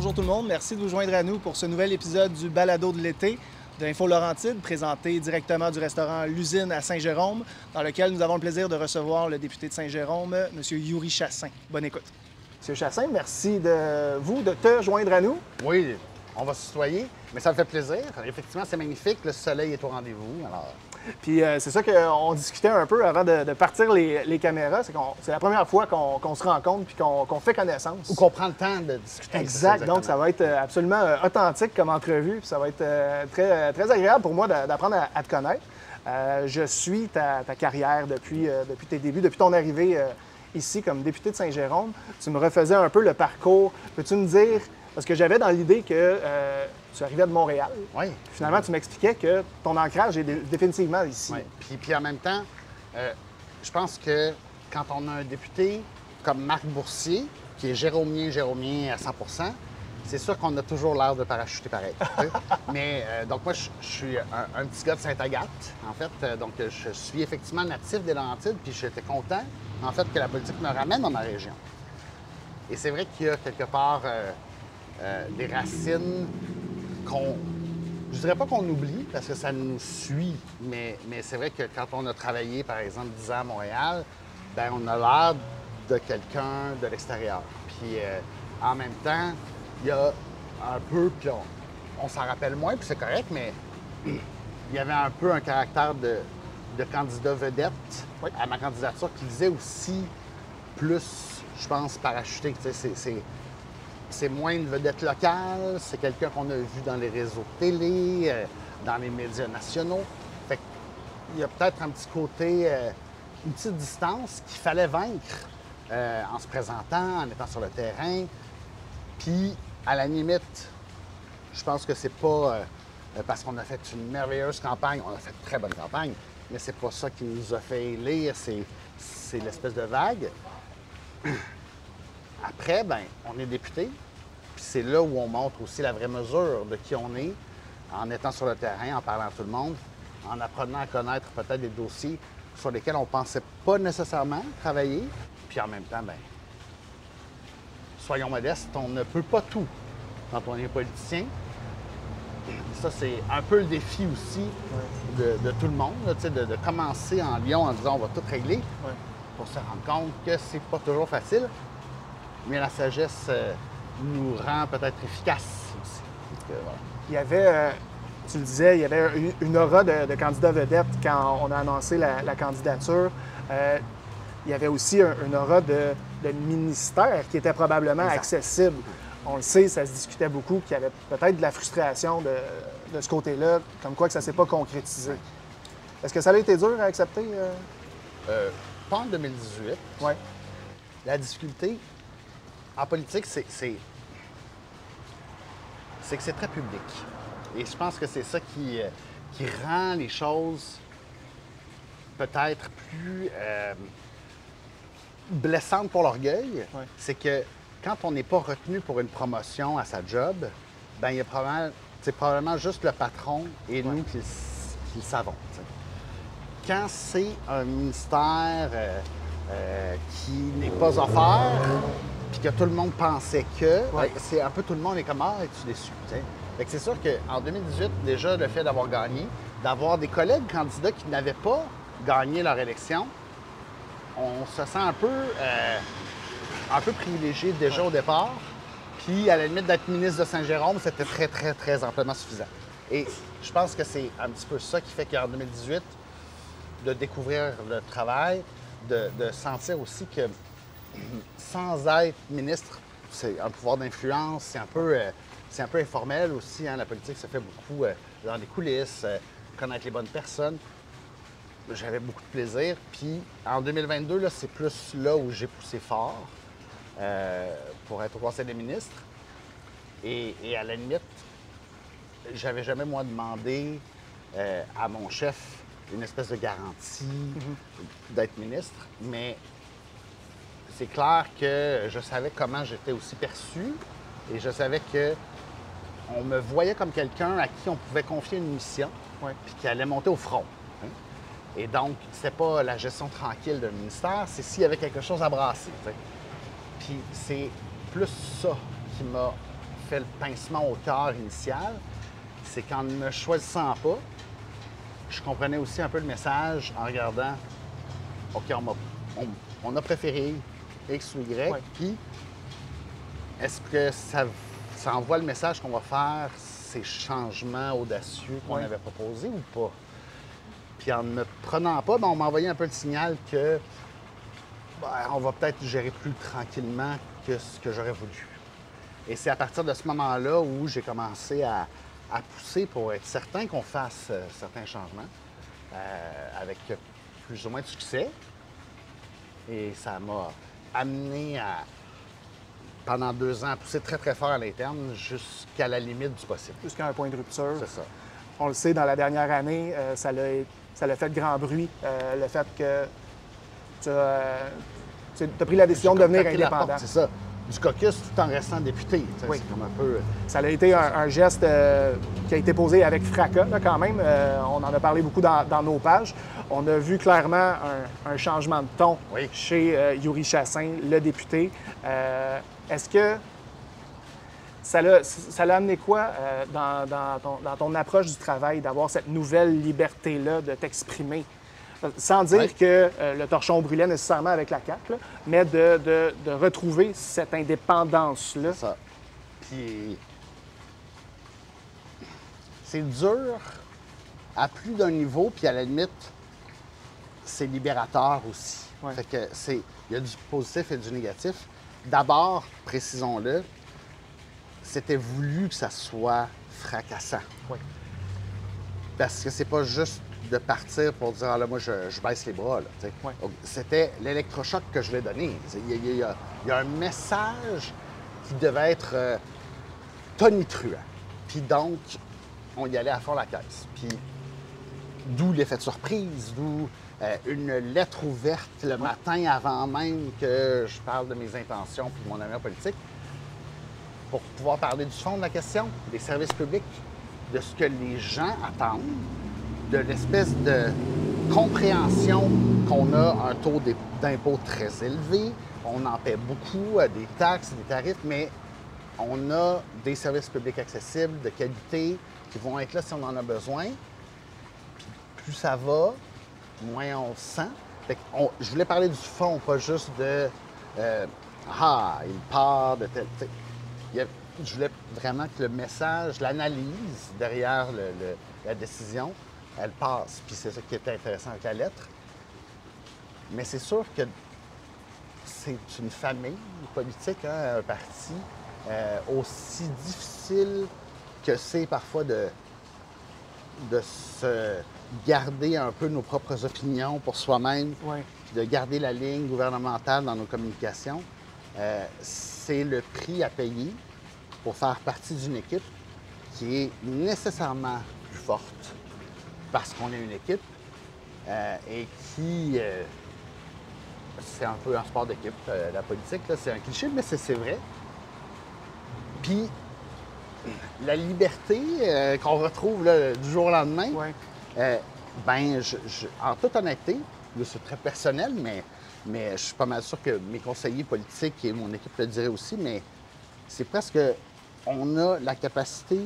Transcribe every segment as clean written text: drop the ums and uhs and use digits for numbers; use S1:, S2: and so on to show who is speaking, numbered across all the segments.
S1: Bonjour tout le monde, merci de vous joindre à nous pour ce nouvel épisode du Balado de l'été de Info Laurentide, présenté directement du restaurant L'Usine à Saint-Jérôme, dans lequel nous avons le plaisir de recevoir le député de Saint-Jérôme, M. Yuri Chassin. Bonne écoute. M. Chassin, merci de te joindre à nous.
S2: Oui, on va se tutoyer, mais ça me fait plaisir. Effectivement, c'est magnifique, le soleil est au rendez-vous. Alors...
S1: Puis c'est ça qu'on discutait un peu avant de partir les caméras. C'est la première fois qu'on se rencontre puis qu'on fait connaissance.
S2: Ou qu'on prend le temps de discuter.
S1: Exact. Donc, ça va être absolument authentique comme entrevue. Puis ça va être très agréable pour moi d'apprendre à te connaître. Je suis ta carrière depuis tes débuts, depuis ton arrivée ici comme député de Saint-Jérôme. Tu me refaisais un peu le parcours. Peux-tu me dire... Parce que j'avais dans l'idée que tu arrivais de Montréal.
S2: Oui.
S1: Finalement, tu m'expliquais que ton ancrage est définitivement ici.
S2: Oui. Puis en même temps, je pense que quand on a un député comme Marc Boursier, qui est jérômien à 100 %, c'est sûr qu'on a toujours l'air de parachuter pareil. Mais donc moi, je suis un petit gars de Sainte-Agathe, en fait. Donc je suis effectivement natif des Laurentides, puis j'étais content, en fait, que la politique me ramène dans ma région. Et c'est vrai qu'il y a quelque part... des racines je dirais pas qu'on oublie, parce que ça nous suit, mais c'est vrai que quand on a travaillé, par exemple, 10 ans à Montréal, bien, on a l'air de quelqu'un de l'extérieur. Puis en même temps, il y a un peu, puis on s'en rappelle moins, puis c'est correct, mais il y avait un peu un caractère de candidat vedette à ma candidature qui faisait aussi plus, je pense, parachuter. C'est moins une vedette locale, c'est quelqu'un qu'on a vu dans les réseaux de télé, dans les médias nationaux. Fait qu'il y a peut-être un petit côté, une petite distance qu'il fallait vaincre en se présentant, en étant sur le terrain. Puis, à la limite, je pense que c'est pas parce qu'on a fait une merveilleuse campagne, on a fait une très bonne campagne, mais c'est pas ça qui nous a fait élire, c'est l'espèce de vague. Après, bien, on est député, puis c'est là où on montre aussi la vraie mesure de qui on est, en étant sur le terrain, en parlant à tout le monde, en apprenant à connaître peut-être des dossiers sur lesquels on ne pensait pas nécessairement travailler. Puis en même temps, bien, soyons modestes, on ne peut pas tout quand on est politicien. Ça, c'est un peu le défi aussi de tout le monde, là, de commencer en Lyon en disant on va tout régler, pour se rendre compte que c'est pas toujours facile. Mais la sagesse nous rend peut-être efficaces aussi. Donc, voilà.
S1: Il y avait, tu le disais, il y avait une aura de candidat vedette quand on a annoncé la candidature. Il y avait aussi une aura de ministère qui était probablement accessible. On le sait, ça se discutait beaucoup, qu'il y avait peut-être de la frustration de ce côté-là, comme quoi que ça ne s'est pas concrétisé. Est-ce que ça a été dur à accepter?
S2: Pas en 2018.
S1: Oui.
S2: La difficulté... En politique, c'est que c'est très public. Et je pense que c'est ça qui rend les choses peut-être plus blessantes pour l'orgueil.
S1: Ouais.
S2: C'est que quand on n'est pas retenu pour une promotion à sa job, bien, il y a probablement juste le patron et nous qui le savons. T'sais. Quand c'est un ministère qui n'est pas offert, puis que tout le monde pensait que, c'est un peu tout le monde est comme « Ah, es-tu déçu? » Fait que c'est sûr qu'en 2018, déjà, le fait d'avoir gagné, d'avoir des collègues candidats qui n'avaient pas gagné leur élection, on se sent un peu privilégié déjà au départ. Puis, à la limite d'être ministre de Saint-Jérôme, c'était très, très, très amplement suffisant. Et je pense que c'est un petit peu ça qui fait qu'en 2018, de découvrir le travail, de sentir aussi que sans être ministre, c'est un pouvoir d'influence, c'est un peu informel aussi. Hein? La politique se fait beaucoup dans les coulisses, connaître les bonnes personnes. J'avais beaucoup de plaisir. Puis en 2022, là, c'est plus là où j'ai poussé fort pour être au Conseil des ministres. Et à la limite, j'avais jamais, moi, demandé à mon chef une espèce de garantie d'être ministre, mais c'est clair que je savais comment j'étais aussi perçu et je savais qu'on me voyait comme quelqu'un à qui on pouvait confier une mission puis qui allait monter au front. Hein? Et donc, c'était pas la gestion tranquille d'un ministère, c'est s'il y avait quelque chose à brasser. T'sais. Puis c'est plus ça qui m'a fait le pincement au cœur initial, c'est qu'en ne me choisissant pas, je comprenais aussi un peu le message en regardant, OK, on a préféré X ou Y, puis est-ce que ça envoie le message qu'on va faire ces changements audacieux qu'on avait proposés ou pas? Puis en ne me prenant pas, on m'a envoyé un peu le signal que on va peut-être gérer plus tranquillement que ce que j'aurais voulu. Et c'est à partir de ce moment-là où j'ai commencé à pousser pour être certain qu'on fasse certains changements avec plus ou moins de succès. Et ça m'a amené pendant 2 ans, à pousser très, très fort à l'interne jusqu'à la limite du possible.
S1: Jusqu'à un point de rupture.
S2: C'est ça.
S1: On le sait, dans la dernière année, ça l'a fait grand bruit, le fait que tu as pris la décision de devenir indépendant.
S2: C'est ça. Du caucus tout en restant député.
S1: Oui.
S2: C'est comme un peu...
S1: Ça a été un geste qui a été posé avec fracas, là, quand même. On en a parlé beaucoup dans nos pages. On a vu clairement un changement de ton chez Yuri Chassin, le député. Est-ce que ça l'a amené quoi dans ton approche du travail, d'avoir cette nouvelle liberté-là de t'exprimer? Sans dire que le torchon brûlait nécessairement avec la CAQ, là, mais de retrouver cette indépendance-là.
S2: Ça. Puis c'est dur à plus d'un niveau, puis à la limite, c'est libérateur aussi.
S1: Ouais.
S2: Fait que il y a du positif et du négatif. D'abord, précisons-le, c'était voulu que ça soit fracassant.
S1: Oui.
S2: Parce que c'est pas juste de partir pour dire, ah là, moi, je baisse les bras.
S1: Ouais.
S2: C'était l'électrochoc que je vais donner. Il y a un message qui devait être tonitruant. Puis donc, on y allait à fond la caisse. Puis d'où l'effet de surprise, d'où une lettre ouverte le matin avant même que je parle de mes intentions puis de mon avenir politique, pour pouvoir parler du fond de la question, des services publics, de ce que les gens attendent, de l'espèce de compréhension qu'on a un taux d'impôt très élevé, on en paie beaucoup, des taxes, des tarifs, mais on a des services publics accessibles, de qualité, qui vont être là si on en a besoin. Puis plus ça va, moins on le sent. Je voulais parler du fond, pas juste de il part de tel. Je voulais vraiment que le message, l'analyse derrière la décision, elle passe. Puis c'est ça qui était intéressant avec la lettre. Mais c'est sûr que c'est une famille politique, hein, un parti, aussi difficile que c'est parfois de se garder un peu nos propres opinions pour soi-même, puis de garder la ligne gouvernementale dans nos communications. C'est le prix à payer pour faire partie d'une équipe qui est nécessairement plus forte parce qu'on est une équipe et qui... c'est un peu un sport d'équipe, la politique, là, c'est un cliché, mais c'est vrai. Puis la liberté qu'on retrouve là, du jour au lendemain, en toute honnêteté, c'est très personnel, mais je suis pas mal sûr que mes conseillers politiques et mon équipe le diraient aussi, mais c'est presque... On a la capacité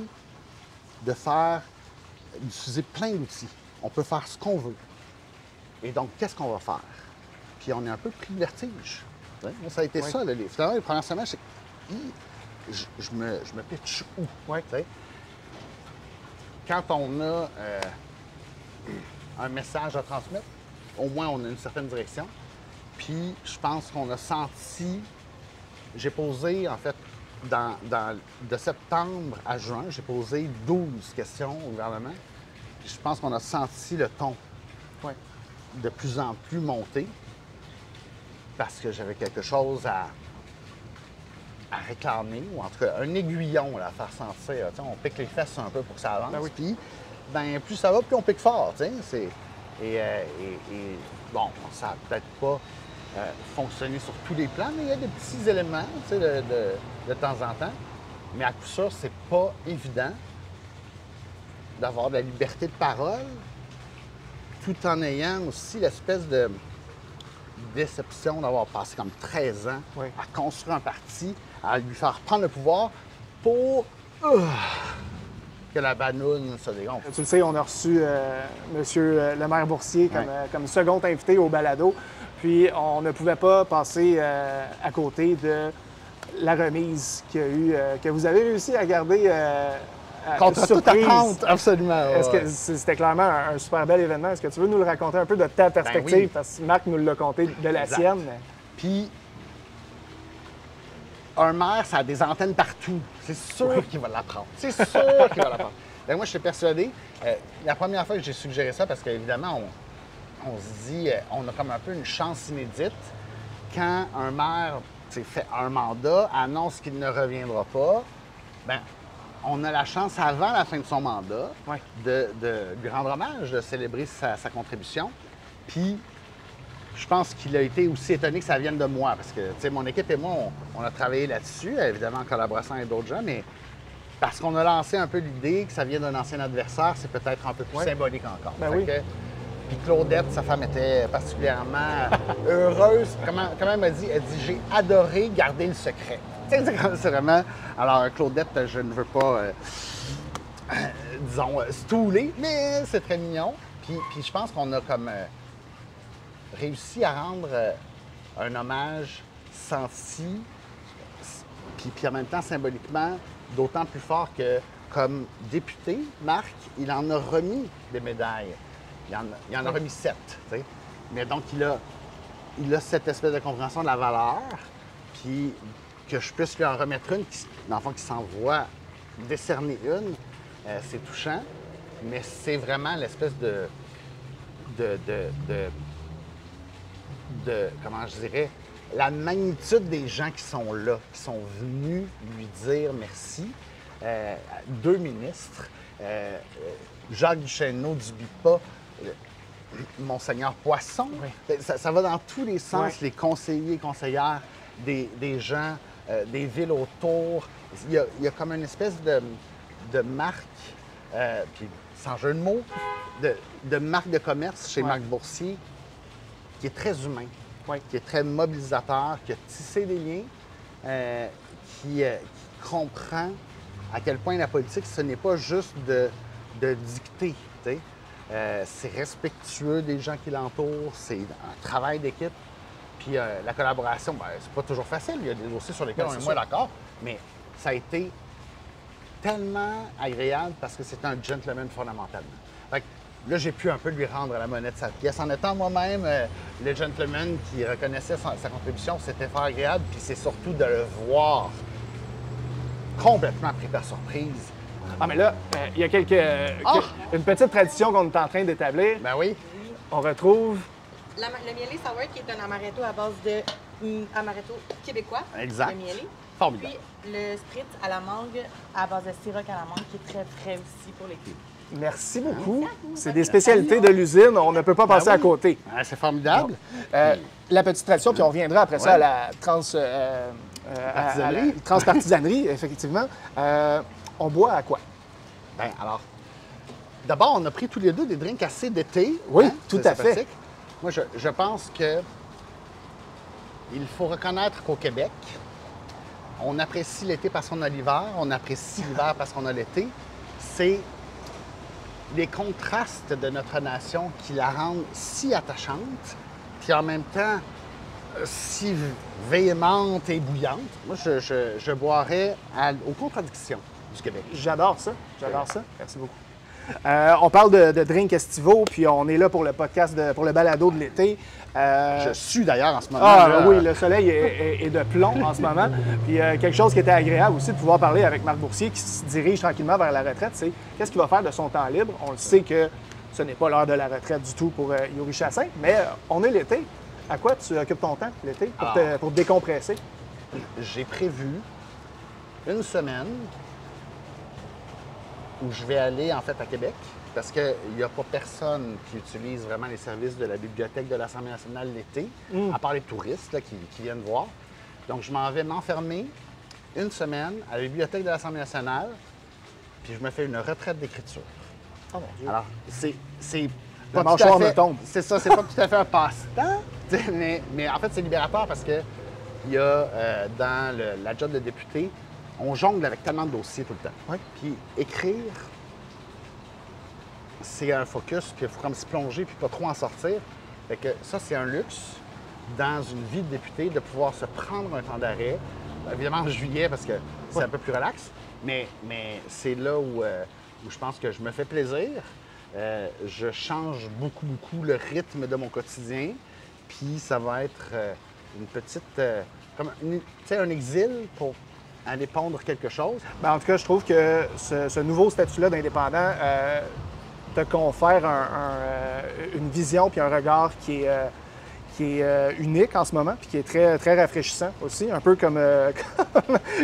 S2: d'utiliser plein d'outils. On peut faire ce qu'on veut. Et donc, qu'est-ce qu'on va faire? Puis on est un peu pris de vertige. Moi, ça a été ça. Là, finalement, les premières semaines, je me pitche où? Quand on a un message à transmettre, au moins on a une certaine direction. Puis je pense qu'on a senti... J'ai posé, en fait, de septembre à juin, j'ai posé 12 questions au gouvernement. Puis je pense qu'on a senti le ton de plus en plus monter parce que j'avais quelque chose à réclamer, ou en tout cas un aiguillon là, à faire sentir. On pique les fesses un peu pour que ça avance. Puis, plus ça va, plus on pique fort. Bon, ça n'a peut-être pas fonctionné sur tous les plans, mais il y a des petits éléments de temps en temps. Mais à coup sûr, c'est pas évident d'avoir de la liberté de parole tout en ayant aussi l'espèce de déception d'avoir passé comme 13 ans à construire un parti, à lui faire prendre le pouvoir pour que la banoune se dégonfle.
S1: Tu le sais, on a reçu Monsieur le maire Boursier comme second invité au balado. Puis on ne pouvait pas passer à côté de la remise qu'il y a eu, que vous avez réussi à garder
S2: Contre toute attente, absolument.
S1: Est-ce que c'était clairement un super bel événement? Est-ce que tu veux nous le raconter un peu de ta perspective?
S2: Ben oui.
S1: Parce que Marc nous l'a conté de la
S2: Exact.
S1: sienne.
S2: Puis, un maire, ça a des antennes partout. C'est sûr qu'il va l'apprendre. C'est sûr qu'il va l'apprendre. Ben, moi, je suis persuadé. La première fois que j'ai suggéré ça, parce qu'évidemment, on se dit, on a comme un peu une chance inédite quand un maire fait un mandat, annonce qu'il ne reviendra pas. Ben, on a la chance, avant la fin de son mandat, de lui rendre hommage, de célébrer sa contribution. Puis, je pense qu'il a été aussi étonné que ça vienne de moi, parce que, tu sais, mon équipe et moi, on a travaillé là-dessus, évidemment en collaboration avec d'autres gens, mais parce qu'on a lancé un peu l'idée que ça vient d'un ancien adversaire, c'est peut-être un peu plus symbolique encore.
S1: Ben
S2: Fait
S1: oui.
S2: que, puis Claudette, sa femme, était particulièrement heureuse. Comment elle m'a dit? Elle dit « J'ai adoré garder le secret ». Tu sais, c'est vraiment... Alors, Claudette, je ne veux pas, disons, stouler, mais c'est très mignon. Puis je pense qu'on a comme réussi à rendre un hommage senti, puis en même temps symboliquement, d'autant plus fort que, comme député, Marc, il en a remis des médailles. Il en a remis 7, tu sais. Mais donc, il a cette espèce de compréhension de la valeur, puis que je puisse lui en remettre une, dans le fond, qui s'envoie décerner une, c'est touchant, mais c'est vraiment l'espèce de comment je dirais, la magnitude des gens qui sont là, qui sont venus lui dire merci. 2 ministres, Jacques Duchesneau du BIPA, Monseigneur Poisson. Ça va dans tous les sens, les conseillers et conseillères des gens, des villes autour. Il y a comme une espèce de marque, puis sans jeu de mots, de marque de commerce chez Marc Boursier qui est très humain, qui est très mobilisateur, qui a tissé des liens, qui comprend à quel point la politique, ce n'est pas juste de dicter. C'est respectueux des gens qui l'entourent, c'est un travail d'équipe. Puis la collaboration, ben, c'est pas toujours facile. Il y a des dossiers sur lesquels on est moins d'accord, mais ça a été tellement agréable parce que c'est un gentleman fondamentalement. Fait que là, j'ai pu un peu lui rendre la monnaie de sa pièce. En étant moi-même le gentleman qui reconnaissait sa contribution, c'était fort agréable. Puis c'est surtout de le voir complètement pris par surprise.
S1: Ah, mais là, il y a une petite tradition qu'on est en train d'établir.
S2: Ben oui.
S1: On retrouve...
S3: Le mielé sour qui est un amaretto à base de amaretto québécois.
S2: Exact.
S3: Le mielé.
S2: Formidable.
S3: Puis le spritz à la mangue à base de sirop à la mangue qui est très frais aussi pour les cuits.
S1: Merci beaucoup. C'est des spécialités de l'usine. On ne peut pas passer à côté.
S2: C'est formidable.
S1: La petite tradition, puis on reviendra après ça à la transpartisanerie, effectivement. On boit à quoi?
S2: Bien, alors, d'abord, on a pris tous les deux des drinks assez d'été.
S1: Oui, tout à fait.
S2: Sympathique. Moi, je pense que il faut reconnaître qu'au Québec, on apprécie l'été parce qu'on a l'hiver, on apprécie l'hiver parce qu'on a l'été. C'est les contrastes de notre nation qui la rendent si attachante, puis en même temps si véhémente et bouillante. Moi, je boirais aux contradictions du Québec.
S1: J'adore ça. J'adore ça. Merci beaucoup. On parle de drinks estivaux, puis on est là pour le podcast, pour le balado de l'été.
S2: Je suis d'ailleurs en ce moment.
S1: Ah oui, le soleil est de plomb en ce moment. Puis quelque chose qui était agréable aussi de pouvoir parler avec Marc Boursier qui se dirige tranquillement vers la retraite, c'est qu'est-ce qu'il va faire de son temps libre. On le sait que ce n'est pas l'heure de la retraite du tout pour Yuri Chassin, mais on est l'été. À quoi tu occupes ton temps l'été pour te décompresser?
S2: J'ai prévu une semaine où je vais aller, en fait, à Québec, parce qu'il n'y a pas personne qui utilise vraiment les services de la bibliothèque de l'Assemblée nationale l'été, à part les touristes là, qui viennent voir. Donc, je m'en vais m'enfermer une semaine à la bibliothèque de l'Assemblée nationale, puis je me fais une retraite d'écriture.
S1: Oh mon Dieu.
S2: Alors, c'est
S1: Le
S2: pas tout à
S1: mâchoire
S2: fait...
S1: me tombe.
S2: C'est ça, c'est pas tout à fait un passe-temps, mais en fait, c'est libérateur parce que il y a dans la job de député On jongle avec tellement de dossiers tout le temps.
S1: Ouais.
S2: Puis écrire, c'est un focus, puis il faut comme se plonger, puis pas trop en sortir. Fait que ça, c'est un luxe dans une vie de député de pouvoir se prendre un temps d'arrêt. Évidemment, en juillet, parce que c'est un peu plus relax, mais c'est là où je pense que je me fais plaisir. Je change beaucoup le rythme de mon quotidien, puis ça va être une petite... comme un exil pour aller pondre quelque chose.
S1: Ben, en tout cas, je trouve que ce nouveau statut-là d'indépendant te confère une vision puis un regard qui est unique en ce moment, puis qui est très rafraîchissant aussi, un peu comme,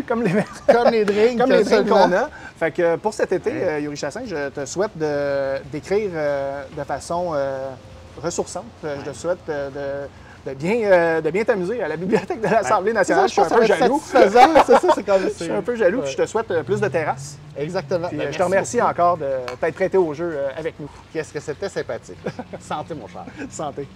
S1: comme les
S2: drinks,
S1: comme les drinks qu'on a. Fait que pour cet été, Yuri Chassin, je te souhaite d'écrire de façon ressourçante. Je te souhaite de bien t'amuser à la bibliothèque de l'Assemblée nationale. Je suis un peu jaloux.
S2: C'est ça, c'est comme
S1: Je suis un peu jaloux, puis je te souhaite plus de terrasses.
S2: Exactement.
S1: Puis,
S2: Ben,
S1: je te remercie
S2: beaucoup.
S1: encore de t'être prêté au jeu avec nous.
S2: Qu'est-ce que c'était sympathique. Santé, mon cher.
S1: Santé.